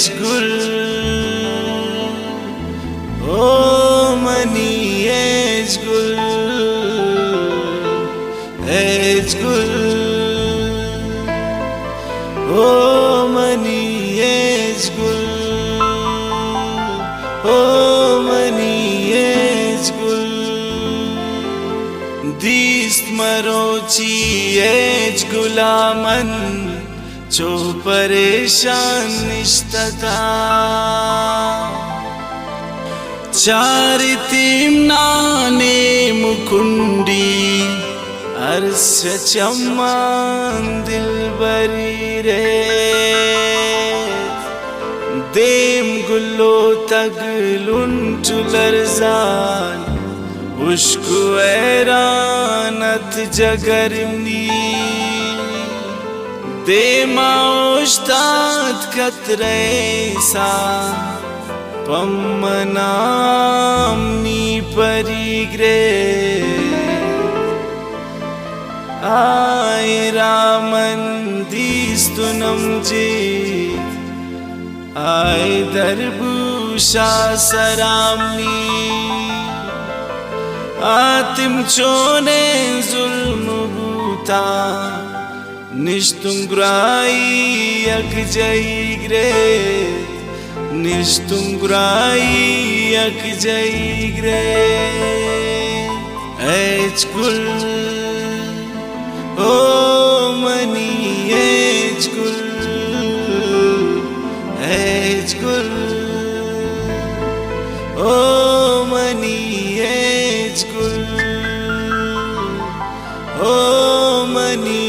gul, o mani gul, gul, o mani gul, o mani gul. Dist marochi gulaman जो परेशान निष्ठता चारितीम नाने मुकुंडी अर्श चम्मान दिलबरी रे देम गुल्लो तगलुन चुलरजान उश्कु ऐरानत जगरनी देमा उस्ताद कतरेसा पम्मनामनी परिग्रे आय रामन दीस्तुनम जी आय दरबूशा सरामनी आतिम चोने जुल्म बूता निष्तुंग्राई अकजईग्रे निष्तुंग्राई अकजईग्रे एच गुल ओ मनी एच गुल ओ मनी एच गुल ओ मनी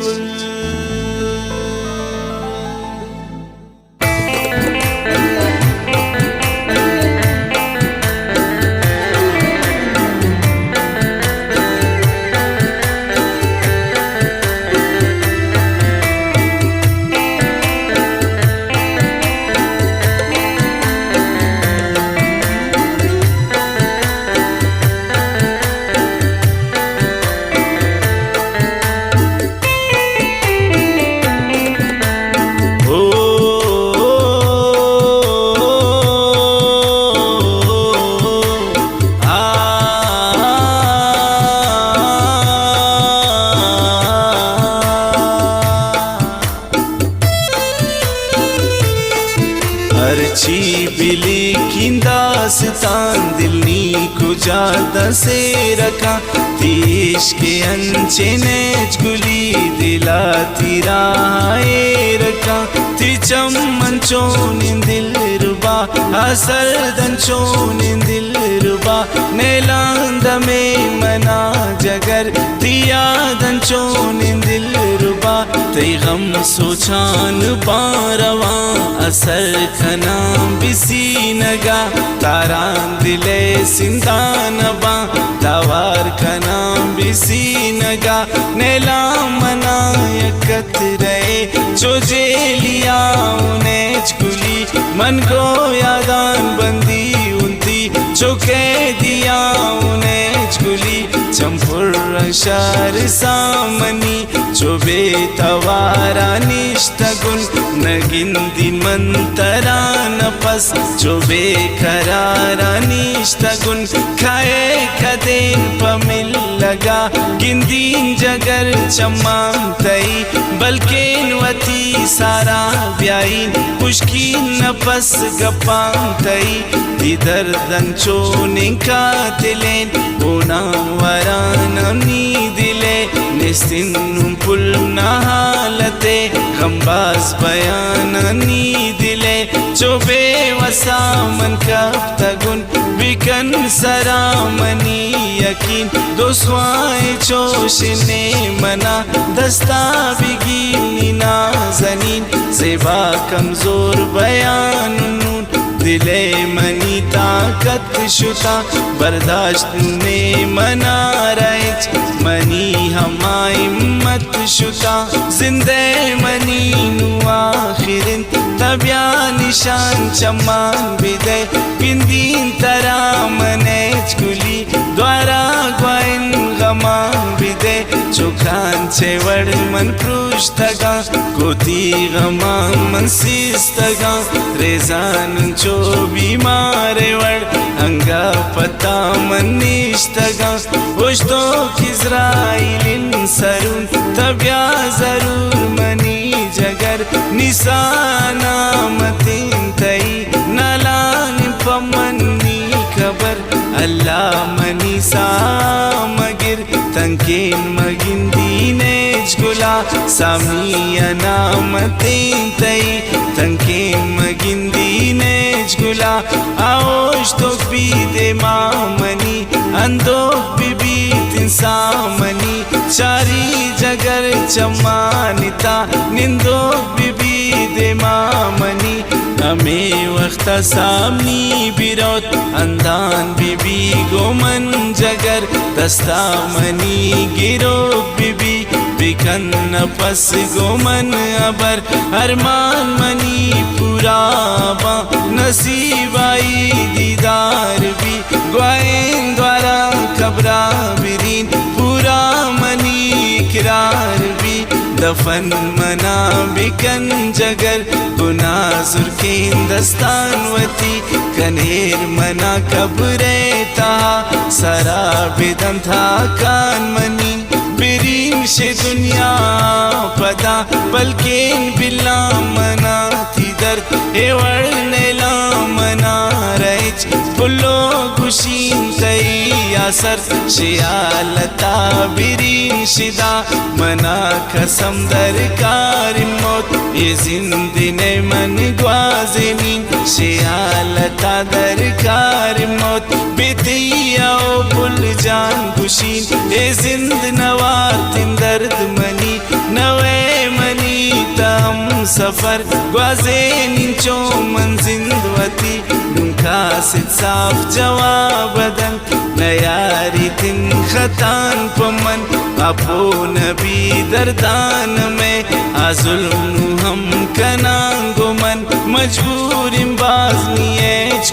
gul. अर्ची बिली किंदास्तान दिलनी को ज्यादा से रखा देश के अंचे ने गुली दिला तिराए रखा तिचम मंचों दिल रुबा असर दंचों दिल रुबा नेलांद में मना जगर दिया दंचों दिल रुबा ते गम सोचान पारवा असर खना बिसी नगा तारान दिले सिंदानबा दावार खना बिसी नगा नेला मना यकत रहे जो जेलिया उन्हें गुली मन को यादान बंदी उनती जो कह दिया उन्हें गुली चंपुर शार सामनी जो बेतवारा निष्ठगुन नगिन दिन मंतरा नपस जो बेकरारा निष्ठगुन खाए कदेन पमिल लगा गिंदीन जगर चम्मान तई बल्केन वती सारा ब्याइन पुष्कीन नपस गपान तई इधर दंचो निका दिलेन ओना वरानी दिले निस्तिन पुल नहालते गंबाज बयानी दिले जो बेवसा मन कब तगुन बिकन सरामनी यकीन दोस्वाए चोशने मना दस्ता बिगी नाज़नीन ज़ेबा कमजोर बयान दिले मनी ताकत शुता बर्दाश्त ने मना रच मनी हमाई मत शुता जिंदे मनी आखिरिन तबिया निशान चमान बिदे किंदीन तरा मने गुली द्वारा ग्वाइन गमान बिदे चुखान चेवड़ मन पृष्ठगा कोती गमा मन सिस्तगा रेजान चो बीमारे वड़ अंगा पता मन निष्ठगा उश्तो किज़राइलिन सरुन तब्या जरूर मनी जगर निशाना मतिन तई नलानि पमनी खबर अल्लाह मनी सा मगिर तंकेन मगिंदीने गुला सामियाना मतिन तई तंकेन मगिंदीने गुला आओश तो बीदे मामनी अंदो बीबी तिंसामनी चारी जगर चमानिता निंदो बीबी दे मामनी हमें वक्त सामनी बिरोत अंदान बीबी गोमन जगर दस्तामनी गिरो बीबी बिकन नफस गोमन अबर अरमान मनी पुराबा नसीबाई दीदार भी ग्वाइन द्वारा खबरा बिरीन पूरा मनी इकरार भी दफन मना बिकन जगर गुनाजुर के दस्तानवती कनेर मना कब्रे ता सरा बेदम था कान मनी बिरीन से दुनिया पदा बल्कि बिल्ला मना थी दर्द एवड़ नेला मना रच फुल्लो गुशीन तई असर शियालता बिरीन शिदा मना कसम दरकार मौत ये जिंदने मन ग्वाज़नीन शियालता दरकार मौत बेतिया बुल जान गुशीन ये जिंद नवार तिन दर्द मनी नवे मनी तम सफर ग्वाज़नीन चो मन जिंदवती दुखा सिद साफ जवाबदन नयारी तिन खतान पमन अपो नबी दरदान में आजुल्म हम कनांगो मन मजबूर बाजनी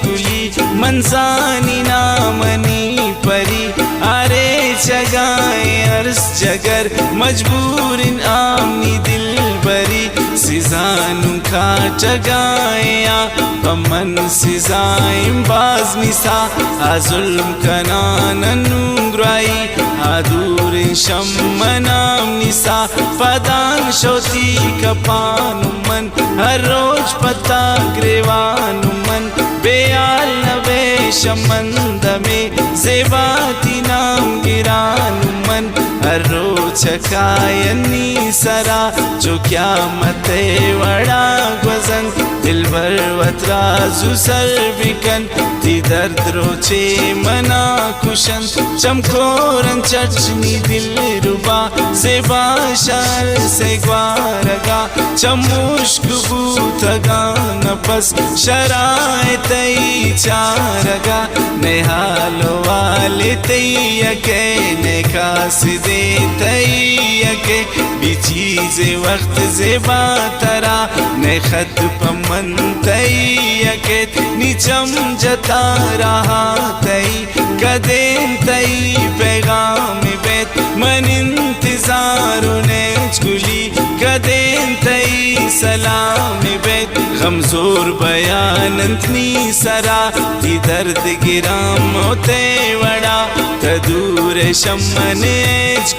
कुली मनसानी नामनी परी अरे जगाए अर्स जगर मजबूर आमनी दिल बरी सिजानु खा जगाया पमन सिजाइम बाजनी सा आजुल्म कनानन ग्राई आदूर शम्मनाम निसा पदान शोती कपानु मन हर रोज पता ग्रेवानु मन बेयाल नवे शमंद में जेबाती नाम गिरानु मन हर रोज कायनी सरा जो क्या मते वड़ा ग्वजन दिल भर वतराजु सर बिकन ती दर्द रोचे मना कुशन चमकोरन चचनी दिल रुबा से बाशर से ग्वारगा चमुश्क बूथगा नपस शराय तई चारगा नेहालो वाले तई अके नेकास दे तई अके बिचीजे वक्त जेबा तरा ने खत पमन तई अके निचम जता रहा तई कदेम तई पैगाम बेत मन इंतजारू ने गुली कदेम तई सलाम बेत गमजोर बयानंतनी सरा ती दर्द गिराम होते वड़ा तदूर शमने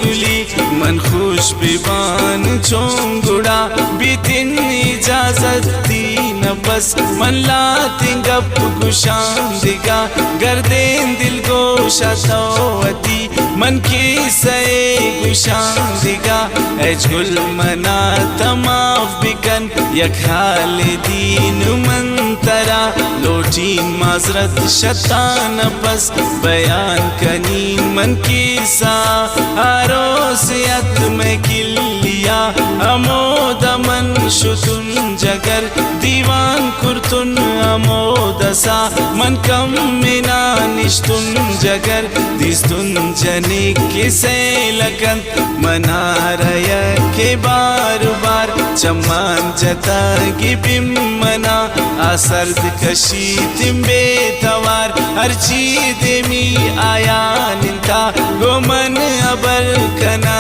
गुली मन खुश बिबान चोंगुड़ा बितिन इजाजत दी न बस मन लाती गप गुशान दिगा गर्देन दिल गोशा तौती मन की सए गुशान दिगा एजुल मना तमाफ बिकन यखाल दीन मंतरा लोटीन माजरत शतान बस बयान कनीन मन की सा आरोसियत में किलिया अमोद मन शुतुन जगर दीवान कुर्तुन अमोदसा मन कम मिना निष्तुन जगर दिस्तुन जनिक किसे लगन मना रय के बार बार चमान जता गिबिम मना आसर्द कशी तिम्बे तवार अर्ची देमी आया निंता गोमन अबर कना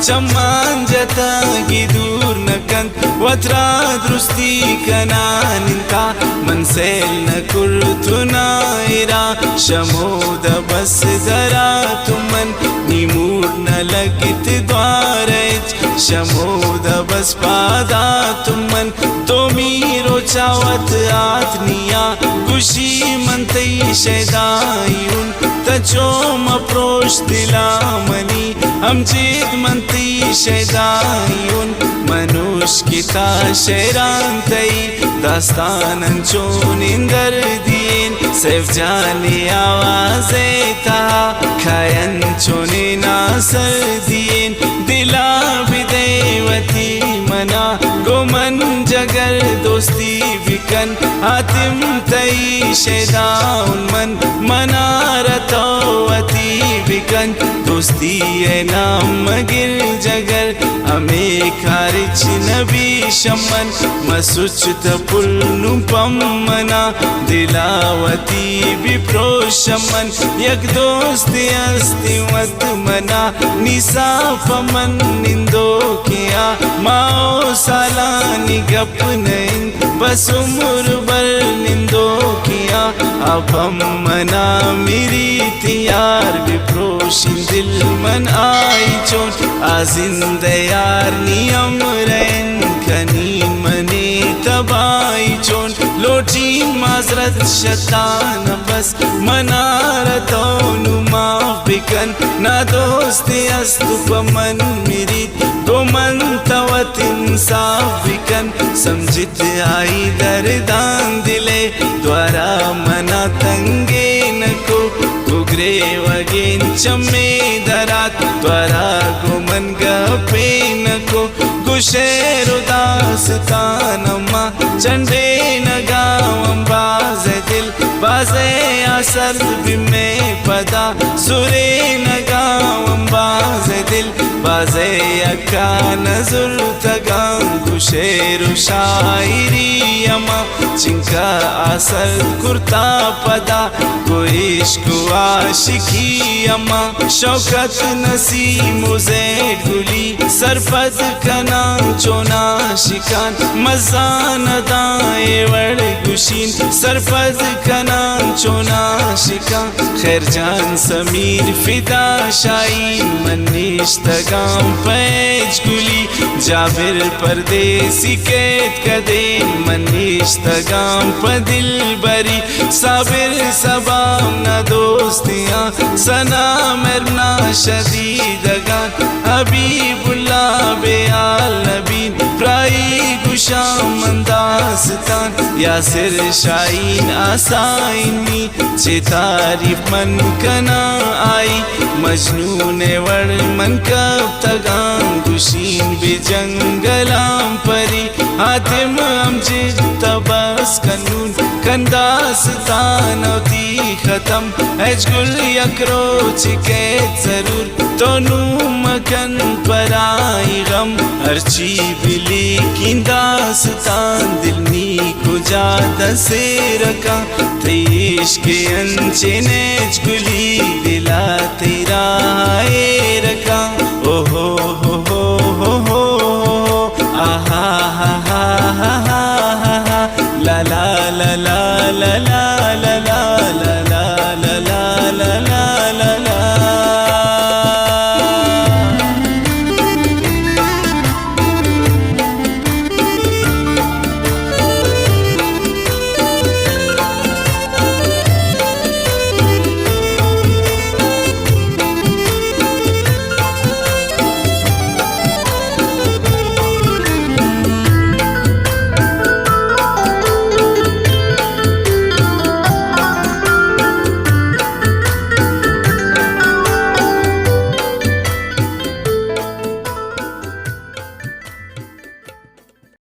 chammaan jataagi duur nakant watra drusti kanaaninta manseelna kurtunaira shamoda bas daratuman nimurna lagit dwarech shamoda bas padatuman tomiro chawat atniya kushi mantai shaydayun tachom aprosh dilamani amjid mantai shaydayun manush kita shairantai dastanan choninder din sef jani awaze ta khayan choni nasar din dila bidewati mana goman jagar dosti bikan atim tai shaidaun man manaratawati bikan dosti e naam gir jagar ame kharich nabi shaman masuch tapul nupam mana dilawati bipro shaman yak dosti asti mat mana nisafaman nindo kiya mao salani gapnain बस उम्र भर निंदो किया अब हम मना मेरी त्यार विप्रोशिन दिल मन आई चोन आजिंद यार नियम रैन कनीन मने तबाई चोन लोटी माजरत शतान बस मनारतो नुमा बिकन ना दोस्त अस्तुपमन मेरी गोमन तवत इंसाफ बिकन समझित आई दर्दान दिले द्वारा मना तंगे नको उग्रे वगेन चमे दरात द्वारा गोमन गपे नको गुशेर उदास तानमा चंडे नगावम बाजे दिल बाजे असर बिमे पदा सुरे नगावम बाजे दिल बाजे अक्का नजुर तगाम गुशेर शायरी अमा चिंका असर कुर्ता पदा इश्क आशिकी अमा शौकत नसीम ज़ैद गुली सरफत कना चोना शिकान मज़ान दाए वड़ गुशीन सरफत कना चोना शिकान खैर जान समीर फिदा शाइन मनिश्तगाम पैज गुली जाबिर परदेसी कैद कदेन मनिश्तगाम पदिल बरी साबिर सबाम न दोस्तियाँ सना मरना शदीदगान हबीबुल्लाह बेआल नबीन प्राई गुशाम मंदास्तान यासिर शाइन आसाइनी चे तारीफ मन कना आई मजनून वड़ मन कब तगाम गुशीन भी जंगलाम परी हातिम अमजिद तबस कनून कंदास्तान होती खत्म अजगुल यकरो चिकेत जरूर तोनू मकन पराई गम अर्ची बिली किंदास्तान दिल नी को जादा से रखा तेश के अंचे ने अजगुली दिला तेरा रखा